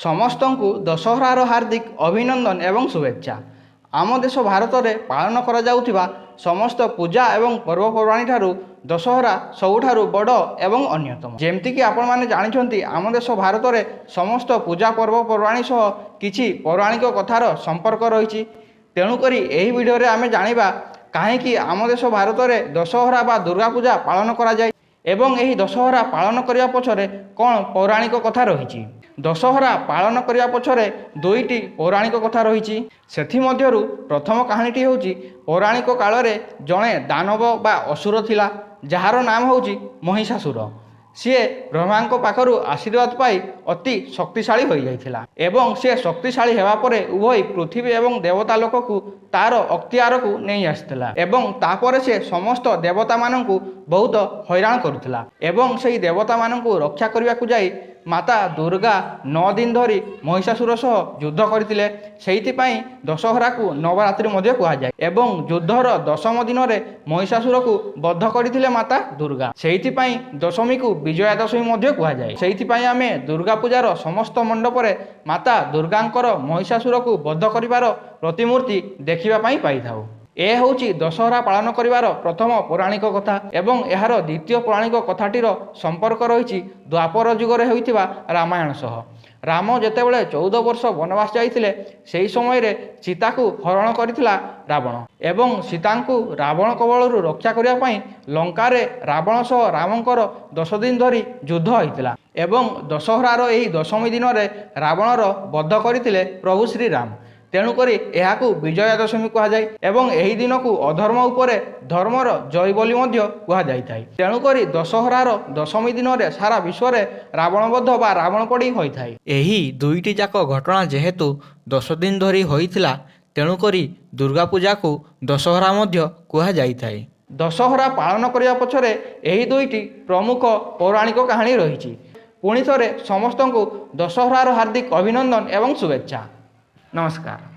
ସମସ୍ତଙ୍କୁ ଦଶହରାର ହାର୍ଦ୍ଦିକ ଅଭିନନ୍ଦନ ଏବଂ ଶୁଭେଚ୍ଛା। ଆମ ଦେଶ ଭାରତରେ ପାଳନ କରାଯାଉଥିବା ସମସ୍ତ ପୂଜା ଏବଂ ପର୍ବପର୍ବାଣୀ ଠାରୁ ଦଶହରା ସବୁଠାରୁ ବଡ଼ ଏବଂ ଅନ୍ୟତମ। ଯେମିତିକି ଆପଣମାନେ ଜାଣିଛନ୍ତି ଆମ ଦେଶ ଭାରତରେ ସମସ୍ତ ପୂଜା ପର୍ବପର୍ବାଣୀ ସହ କିଛି ପୌରାଣିକ କଥାର ସମ୍ପର୍କ ରହିଛି। ତେଣୁକରି ଏହି ଭିଡ଼ିଓରେ ଆମେ ଜାଣିବା କାହିଁକି ଆମ ଦେଶ ଭାରତରେ ଦଶହରା ବା ଦୁର୍ଗା ପୂଜା ପାଳନ କରାଯାଏ ଏବଂ ଏହି ଦଶହରା ପାଳନ କରିବା ପଛରେ କ'ଣ ପୌରାଣିକ କଥା ରହିଛି। ଦଶହରା ପାଳନ କରିବା ପଛରେ ଦୁଇଟି ପୌରାଣିକ କଥା ରହିଛି। ସେଥିମଧ୍ୟରୁ ପ୍ରଥମ କାହାଣୀଟି ହେଉଛି ପୌରାଣିକ କାଳରେ ଜଣେ ଦାନବ ବା ଅସୁର ଥିଲା, ଯାହାର ନାମ ହେଉଛି ମହିଷାସୁର। ସିଏ ବ୍ରହ୍ମାଙ୍କ ପାଖରୁ ଆଶୀର୍ବାଦ ପାଇ ଅତି ଶକ୍ତିଶାଳୀ ହୋଇଯାଇଥିଲା ଏବଂ ସେ ଶକ୍ତିଶାଳୀ ହେବା ପରେ ଉଭୟ ପୃଥିବୀ ଏବଂ ଦେବତା ଲୋକକୁ ତାର ଅକ୍ତିଆରକୁ ନେଇ ଆସିଥିଲା ଏବଂ ତାପରେ ସେ ସମସ୍ତ ଦେବତାମାନଙ୍କୁ ବହୁତ ହଇରାଣ କରୁଥିଲା ଏବଂ ସେହି ଦେବତାମାନଙ୍କୁ ରକ୍ଷା କରିବାକୁ ଯାଇ ମାତା ଦୁର୍ଗା 9 ଦିନ ଧରି ମହିଷାସୁର ସହ ଯୁଦ୍ଧ କରିଥିଲେ। ସେଇଥିପାଇଁ ଦଶହରାକୁ ନବରାତ୍ରି ମଧ୍ୟ କୁହାଯାଏ ଏବଂ ଯୁଦ୍ଧର 10ମ ଦିନରେ ମହିଷାସୁରକୁ ବଧ କରିଥିଲେ ମାତା ଦୁର୍ଗା। ସେଇଥିପାଇଁ ଦଶମୀକୁ ବିଜୟା ଦଶମୀ ମଧ୍ୟ କୁହାଯାଏ। ସେଇଥିପାଇଁ ଆମେ ଦୁର୍ଗା ପୂଜାର ସମସ୍ତ ମଣ୍ଡପରେ ମାତା ଦୁର୍ଗାଙ୍କର ମହିଷାସୁରକୁ ବଧ କରିବାର ପ୍ରତିମୂର୍ତ୍ତି ଦେଖିବା ପାଇଁ ପାଇଥାଉ। ଏ ହେଉଛି ଦଶହରା ପାଳନ କରିବାର ପ୍ରଥମ ପୌରାଣିକ କଥା ଏବଂ ଏହାର ଦ୍ୱିତୀୟ ପୌରାଣିକ କଥାଟିର ସମ୍ପର୍କ ରହିଛି ଦ୍ୱାପର ଯୁଗରେ ହୋଇଥିବା ରାମାୟଣ ସହ। ରାମ ଯେତେବେଳେ 14 ବର୍ଷ ବନବାସ ଯାଇଥିଲେ ସେହି ସମୟରେ ସୀତାକୁ ହରଣ କରିଥିଲା ରାବଣ ଏବଂ ସୀତାଙ୍କୁ ରାବଣ କବଳରୁ ରକ୍ଷା କରିବା ପାଇଁ ଲଙ୍କାରେ ରାବଣ ସହ ରାମଙ୍କର 10 ଦିନ ଧରି ଯୁଦ୍ଧ ହୋଇଥିଲା ଏବଂ ଦଶହରାର ଏହି ଦଶମୀ ଦିନରେ ରାବଣର ବଧ କରିଥିଲେ ପ୍ରଭୁ ଶ୍ରୀରାମ। ତେଣୁକରି ଏହାକୁ ବିଜୟା ଦଶମୀ କୁହାଯାଏ ଏବଂ ଏହି ଦିନକୁ ଅଧର୍ମ ଉପରେ ଧର୍ମର ଜୟ ବୋଲି ମଧ୍ୟ କୁହାଯାଇଥାଏ। ତେଣୁକରି ଦଶହରାର ଦଶମୀ ଦିନରେ ସାରା ବିଶ୍ୱରେ ରାବଣ ବଧ ବା ରାବଣ ପୋଡ଼ି ହୋଇଥାଏ। ଏହି ଦୁଇଟି ଯାକ ଘଟଣା ଯେହେତୁ 10 ଦିନ ଧରି ହୋଇଥିଲା, ତେଣୁକରି ଦୁର୍ଗା ପୂଜାକୁ ଦଶହରା ମଧ୍ୟ କୁହାଯାଇଥାଏ। ଦଶହରା ପାଳନ କରିବା ପଛରେ ଏହି ଦୁଇଟି ପ୍ରମୁଖ ପୌରାଣିକ କାହାଣୀ ରହିଛି। ପୁଣି ଥରେ ସମସ୍ତଙ୍କୁ ଦଶହରାର ହାର୍ଦ୍ଦିକ ଅଭିନନ୍ଦନ ଏବଂ ଶୁଭେଚ୍ଛା। ନମସ୍କାର।